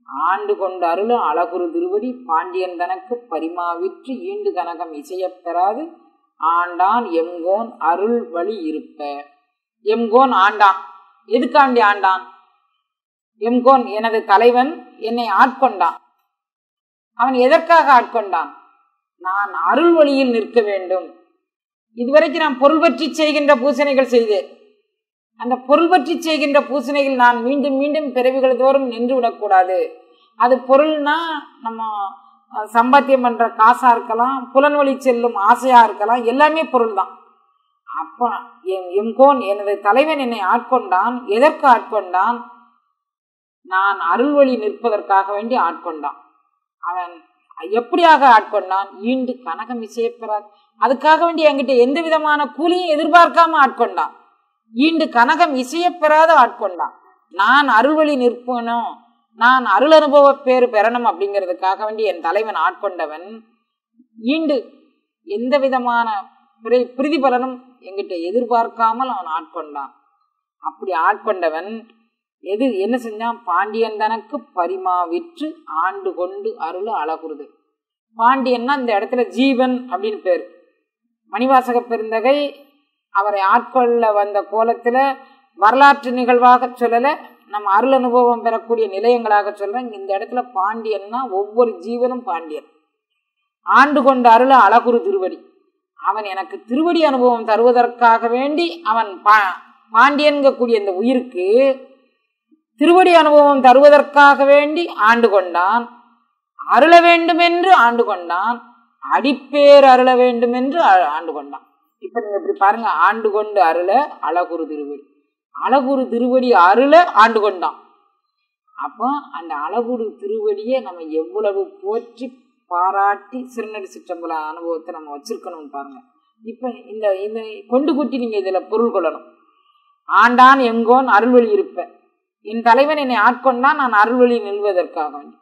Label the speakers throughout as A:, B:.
A: ஆண்டு கொண்டு அருள அழகுரு திருவடி பாண்டியன் தனக்கு பரிமாவிற்று ஈண்டு கனகம் இசையப் பெறாது ஆண்டான் எம்கோன் அருள் வழி இருப்ப. எம்கோன் ஆண்டான். எதுக்காண்டி ஆண்டான்? எம்கோன் எனது தலைவன் என்னை ஆட்கொண்டான். அவன் எதற்காக ஆட்கொண்டான்? நான் அருள் வழியில் நிற்க வேண்டும். இதுவரைக்கும் நான் பொருள் பற்றி செய்கின்ற பூசணைகள் செய்தேன். அந்த பொருள் பற்றி செய்கின்ற பூசணைகள் நான் மீண்டும் மீண்டும் பிறவிகள் தோறும் நின்று விடக்கூடாது. அது பொருள்னா நம்ம சம்பாத்தியம் பண்ற காசா இருக்கலாம், புலன்வழி செல்லும் ஆசையா இருக்கலாம், எல்லாமே பொருள் தான். அப்ப எம்கோன் எனது தலைவன் என்னை ஆட்கொண்டான். எதற்கு ஆட்கொண்டான்? நான் அருள் வழி நிற்பதற்காக வேண்டி ஆட்கொண்டான். அவன் எப்படியாக ஆட்கொண்டான்? ஈண்டு கனகம் இசையப்பெறாது. அதுக்காக வேண்டி என்கிட்ட எந்த விதமான கூலியும் எதிர்பார்க்காம ஆட்கொண்டான். ஈண்டு கனகம் இசையப்பெறாத ஆட்கொண்டான். நான் அருள் வழி நிற்பனும், நான் அருள் அனுபவ பேரு பெறணும் அப்படிங்கிறதுக்காக வேண்டி என் தலைவன் ஆட்கொண்டவன் ஈண்டு எந்த விதமான பிரதிபலனும் என்கிட்ட எதிர்பார்க்காமல் அவன் ஆட்கொண்டான். அப்படி ஆட்கொண்டவன் என்ன செஞ்சான்? பாண்டியன் தனக்கு பரிமாவிற்று ஆண்டு கொண்டு அருள அழகுருது. பாண்டியன்னா இந்த இடத்துல ஜீவன் அப்படின்னு பேர். மணிவாசக பெருந்தகை அவரை ஆட்கொள்ள வந்த கோலத்துல வரலாற்று நிகழ்வாக சொல்லல, நம்ம அருள் அனுபவம் பெறக்கூடிய நிலையங்களாக சொல்றேன். இந்த இடத்துல பாண்டியன்னா ஒவ்வொரு ஜீவனும் பாண்டியன். ஆண்டு கொண்டு அருள அழகுரு திருவடி. அவன் எனக்கு திருவடி அனுபவம் தருவதற்காக வேண்டி அவன் பாண்டியன்கக்கூடிய இந்த உயிருக்கு திருவடி அனுபவம் தருவதற்காக வேண்டி ஆண்டு கொண்டான். அருள வேண்டும் என்று ஆண்டு கொண்டான். அடிப்பேர் அருள வேண்டும் என்று ஆண்டு கொண்டான். இப்ப நீங்க இப்படி பாருங்க, ஆண்டு கொண்டு அருள அழகுரு திருவடி. அழகுரு திருவடி அருள ஆண்டு கொண்டான். அப்போ அந்த அழகுரு திருவடியை நம்ம எவ்வளவு போற்றி பாராட்டி சிறுநடி சிற்றம்பல அனுபவத்தை நம்ம வச்சிருக்கணும்னு பாருங்க. இப்ப இந்த கொண்டு கூட்டி நீங்க இதுல பொருள் கொள்ளணும். ஆண்டான் எங்கோன் அருள்வழி இருப்ப. என் தலைவன் என்னை ஆட்கொண்டான், நான் அருள்வழி நில்வதற்காக வேண்டி.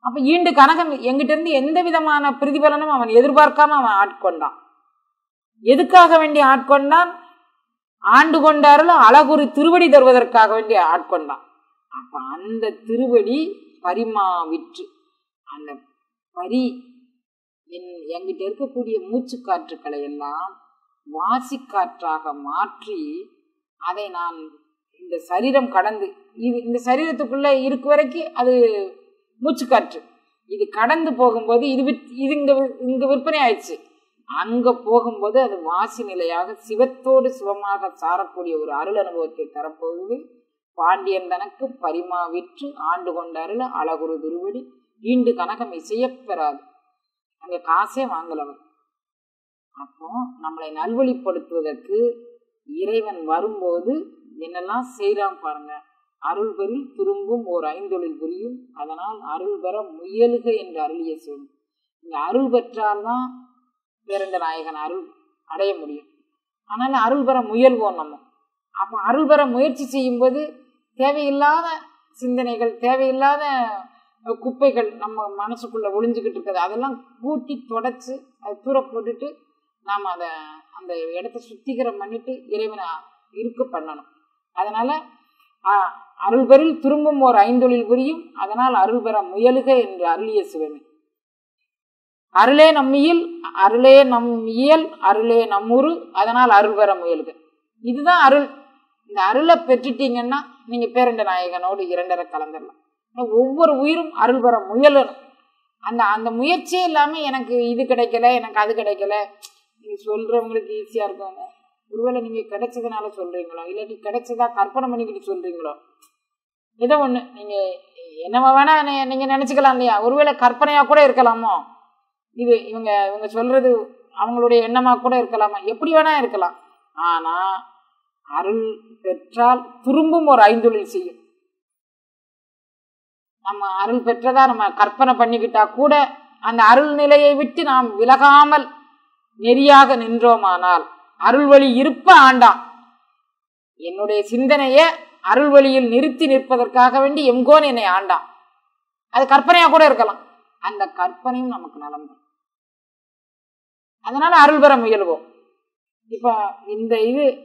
A: அப்ப ஈண்டு கனகம் எங்கிட்ட இருந்து எந்த விதமான பிரதிபலனும் அவன் எதிர்பார்க்காம அவன் ஆட்கொண்டான். எதுக்காக வேண்டி ஆட்கொண்டான்? ஆண்டு கொண்டாருல அழகுரு திருவடி தருவதற்காக வேண்டி ஆட்கொண்டான். அப்ப அந்த திருவடி பரிமாவிற்று, அந்த பரி என்கிட்ட இருக்கக்கூடிய மூச்சு காற்றுக்களை எல்லாம் வாசி காற்றாக மாற்றி அதை நான் இந்த சரீரம் கடந்து இந்த சரீரத்துக்குள்ள இருக்க வரைக்கும் அது மூச்சு காற்று. இது கடந்து போகும்போது இது இங்க விற்பனை ஆயிடுச்சு. அங்க போகும்போது அது வாசி நிலையாக சிவத்தோடு சிவமாக சாரக்கூடிய ஒரு அருள் அனுபவத்தை தரப்போகுது. பாண்டியன் தனக்கு பரிமாவிற்று ஆண்டு கொண்டாருல அழகுரு திருவடி ஈண்டு கனகம் இசையப்பெறாது. அங்க காசே வாங்கலவர். அப்போ நம்மளை நல்வழிப்படுத்துவதற்கு இறைவன் வரும்போது என்னெல்லாம் செய்யறான் பாருங்க. அருள் பெறில் திரும்பும் ஓர் ஐந்தொழில் புரியும், அதனால் அருள் பெற முயலுக என்று அருளிய சொல். இங்க அருள் பெற்றால்தான் பேரண்ட நாயகன் அருள் அடைய முடியும். ஆனால் அருள் பெற முயல்வோம் நம்ம. அப்போ அருள் பெற முயற்சி செய்யும்போது தேவையில்லாத சிந்தனைகள், தேவையில்லாத குப்பைகள் நம்ம மனசுக்குள்ள ஒளிஞ்சுக்கிட்டு இருக்குது, அதெல்லாம் கூட்டி தொடச்சு அதை தூர போட்டுட்டு நாம் அதை அந்த இடத்த சுத்திகரம் பண்ணிட்டு இறைவனை இருக்க பண்ணணும். அதனால அருள் பெறில் திரும்பும் ஓர் ஐந்தொழில் புரியும், அதனால் அருள் பெற முயலுக என்று அருளிய சிவமே. அருளே நம்மியல், அருளே நம் இயல், அருளே நம்முரு, அதனால் அருள் பெற முயலுக. இதுதான் அருள். இந்த அருளை பெற்றுட்டீங்கன்னா நீங்க பேரண்ட நாயகனோடு இரண்டரை கலந்துடலாம். ஒவ்வொரு உயிரும் அருள் பெற முயலணும். அந்த முயற்சியே இல்லாம எனக்கு இது கிடைக்கல, எனக்கு அது கிடைக்கல, நீங்க சொல்றவங்களுக்கு ஈஸியா இருக்கும். ஒருவேளை நீங்க கிடைச்சதுனால சொல்றீங்களோ, இல்லாட்டி கிடைச்சதா கற்பனை பண்ணிக்கிட்டு சொல்றீங்களோ, ஏதோ ஒண்ணு நீங்க என்னவா வேணா நீங்க நினைச்சுக்கலாம் இல்லையா? ஒருவேளை கற்பனையா கூட இருக்கலாமோ, இது இவங்க சொல்றது அவங்களுடைய எண்ணமா கூட இருக்கலாமா, எப்படி வேணா இருக்கலாம். ஆனா அருள் பெற்றால் திரும்பும் ஒரு ஐந்தொழில் செய்யும். நம்ம அருள் பெற்றதா நம்ம கற்பனை பண்ணிக்கிட்டா கூட அந்த அருள் நிலையை விட்டு நாம் விலகாமல் நெறியாக நின்றோமானால் அருள் வழி இருப்ப ஆண்டான். என்னுடைய சிந்தனைய அருள் வழியில் நிறுத்தி நிற்பதற்காக வேண்டி எங்கோன் என்னை ஆண்டான். அது கற்பனையா கூட இருக்கலாம். அந்த கற்பனையும் நமக்கு நலம்பு. அதனால அருள் பெற முயல்வோம். இப்ப இந்த இவர்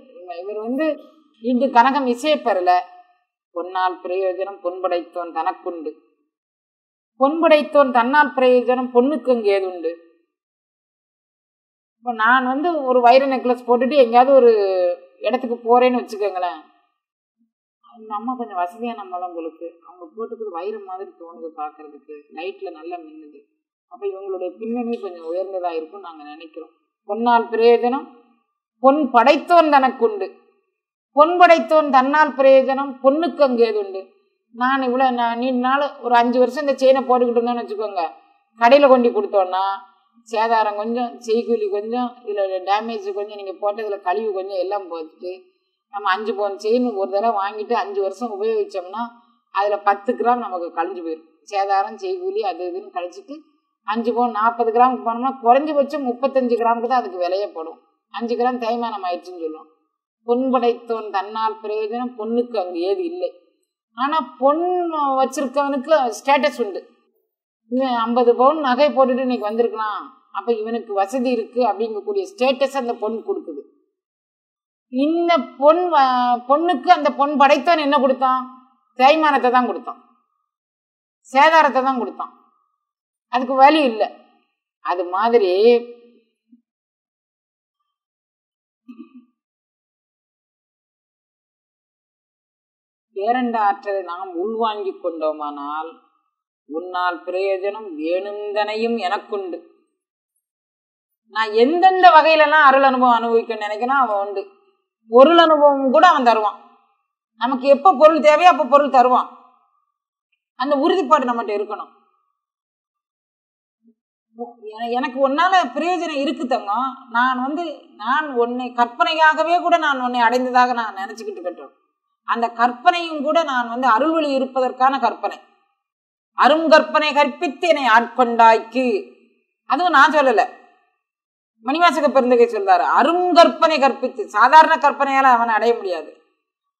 A: இன்று கனகம் இசையை பெறல. பொன்னால் பிரயோஜனம் பொன்படைத்தோன் தனக்குண்டு, பொன் படைத்தோன் தன்னால் பிரயோஜனம் பொண்ணுக்கு அங்கே ஏது உண்டு. இப்போ நான் ஒரு வைர நெக்லஸ் போட்டுட்டு எங்கேயாவது ஒரு இடத்துக்கு போறேன்னு வச்சுக்கோங்களேன், அவங்க அம்மா கொஞ்சம் வசதியான நம்மளாம் உங்களுக்கு அவங்க போட்டுக்கிறது வைரம் மாதிரி தோணுது, பார்க்கறதுக்கு லைட்டில் நல்லா மின்னுது. அப்போ இவங்களுடைய பின்னணி கொஞ்சம் உயர்ந்ததாக இருக்கும் நாங்கள் நினைக்கிறோம். பொன்னால் பிரயோஜனம் பொன் படைத்தோன் தனக்குண்டு, பொன் படைத்தோன் தன்னால் பிரயோஜனம் பொண்ணுக்கு அங்கே ஏது உண்டு. நான் இவ்வளோ நீண்ட நாள் ஒரு 5 வருஷம் இந்த செயினை போட்டுக்கிட்டு இருந்தோன்னு வச்சுக்கோங்க, கடையில் கொண்டு கொடுத்தோன்னா சேதாரம் கொஞ்சம், செய்கூலி கொஞ்சம், இதில் டேமேஜ் கொஞ்சம், நீங்கள் போட்டதில் கழிவு கொஞ்சம் எல்லாம் போச்சுட்டு நம்ம 5 பவுன் செயின் ஒரு தடவை வாங்கிட்டு 5 வருஷம் உபயோகித்தோம்னா அதில் 10 கிராம் நமக்கு கழிஞ்சு போயிடும். சேதாரம் செய்கூலி அது இதுன்னு கழிச்சிட்டு 5 பவுன் 40 கிராமுக்கு போனோம்னா குறைஞ்சபட்சம் 35 கிராமுக்கு தான் அதுக்கு விலையே போடும். 5 கிராம் தேய்மானம் ஆயிடுச்சுன்னு சொல்லுவோம். பொன் படைத்தோன் தன்னால் பிரயோஜனம் பொண்ணுக்கு அங்கே ஏது இல்லை. ஆனால் பொன் வச்சிருக்கவனுக்கு ஸ்டேட்டஸ் உண்டு. இவன் 50 பவுன் நகை போட்டுட்டு இன்னைக்கு வந்திருக்கலாம், அப்போ இவனுக்கு வசதி இருக்கு அப்படிங்கக்கூடிய ஸ்டேட்டஸ் அந்த பொன் கொடுக்குது. இந்த பொண்ணுக்கு அந்த பொன் படைத்தவன் என்ன கொடுத்தான்? தேய்மானத்தை தான் கொடுத்தான், சேதாரத்தை தான் கொடுத்தான், அதுக்கு வழி இல்லை. அது மாதிரி பேரண்ட ஆற்றலை நாம் உள்வாங்கி கொண்டோமானால் உன்னால் பிரயோஜனம் வேணுந்தனையும் எனக்குண்டு. நான் எந்தெந்த வகையிலலாம் அருள் அனுபவம் அனுபவிக்க நினைக்கணும் அவன் உண்டு. பொருள் அனுபவம் கூட அவன் தருவான். நமக்கு எப்போ பொருள் தேவையோ அப்போ பொருள் தருவான். அந்த உறுதிப்பாடு நம்மகிட்ட இருக்கணும். எனக்கு உன்னால பிரயோஜனம் இருக்கு தங்கம், நான் உன்னை கற்பனையாகவே கூட நான் உன்னை அடைந்ததாக நான் நினைச்சுக்கிட்டு இருக்கட்டும். அந்த கற்பனையும் கூட நான் அருள்வழி இருப்பதற்கான கற்பனை, அருங்கற்பனை கற்பித்து என்னை ஆட்கொண்டாய்க்கு. அதுவும் நான் சொல்லல, மணிவாசக பெருந்தகை சொல்றாரு. அருங்கற்பனை கற்பித்து, சாதாரண கற்பனையால அவனை அடைய முடியாது.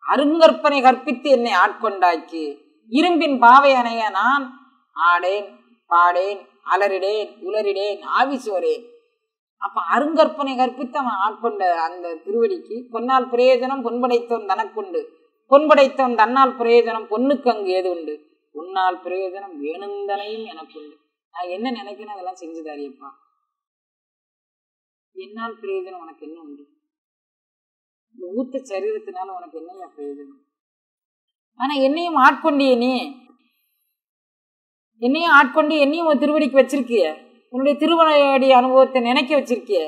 A: அருங்கற்பனை கற்பித்து என்னை ஆட்கொண்டாய்க்கு இரும்பின் பாவை அணைய நான் ஆடேன் பாடேன் அலறிடேன் உலரிடேன் ஆவிசோரேன். அப்ப அருங்கற்பனை கற்பித்து அவன் ஆட்கொண்ட அந்த திருவடிக்கு பொன்னால் பிரயோஜனம் பொன்படைத்தோன் தனக்குண்டு, பொன்படைத்தோன் தன்னால் பிரயோஜனம் பொண்ணுக்கு அங்கு ஏது உண்டு, உன்னால் பிரயோஜனம் வேணுந்தனையும் எனக்குண்டு. நான் என்ன நினைக்கிறேன் அதெல்லாம் செஞ்சுதாரியப்பா. என்னால் பிரயோஜனம் உனக்கு என்ன உண்டு? இந்த ஊத்த சரீரத்தினால உனக்கு என்னையா பிரயோஜனம்? ஆனா என்னையும் ஆட்கொண்டியே, நீ என்னையும் ஆட்கொண்டு என்னையும் உன் திருவடிக்கு வச்சிருக்கிய, உன்னுடைய திருவடி அனுபவத்தை நினைக்க வச்சிருக்கிய.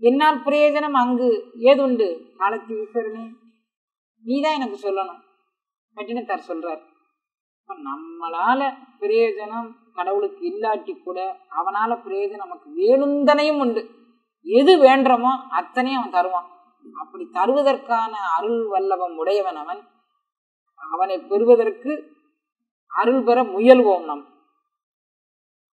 A: என்னால் பிரயோஜனம் அங்கு ஏதுண்டு காலத்து ஈஸ்வரனே, நீதான் எனக்கு சொல்லணும். கட்டினத்தார் சொல்றார், நம்மளால பிரயோஜனம் கடவுளுக்கு இல்லாட்டி கூட அவனால பிரயோஜனம் நமக்கு வேணுந்தனையும் உண்டு. எது வேண்டமோ அத்தனையும் அவன் தருவான். அப்படி தருவதற்கான அருள் வல்லபம் உடையவன் அவன். அவனை பெறுவதற்கு அருள் பெற முயல்வோம் நாம்.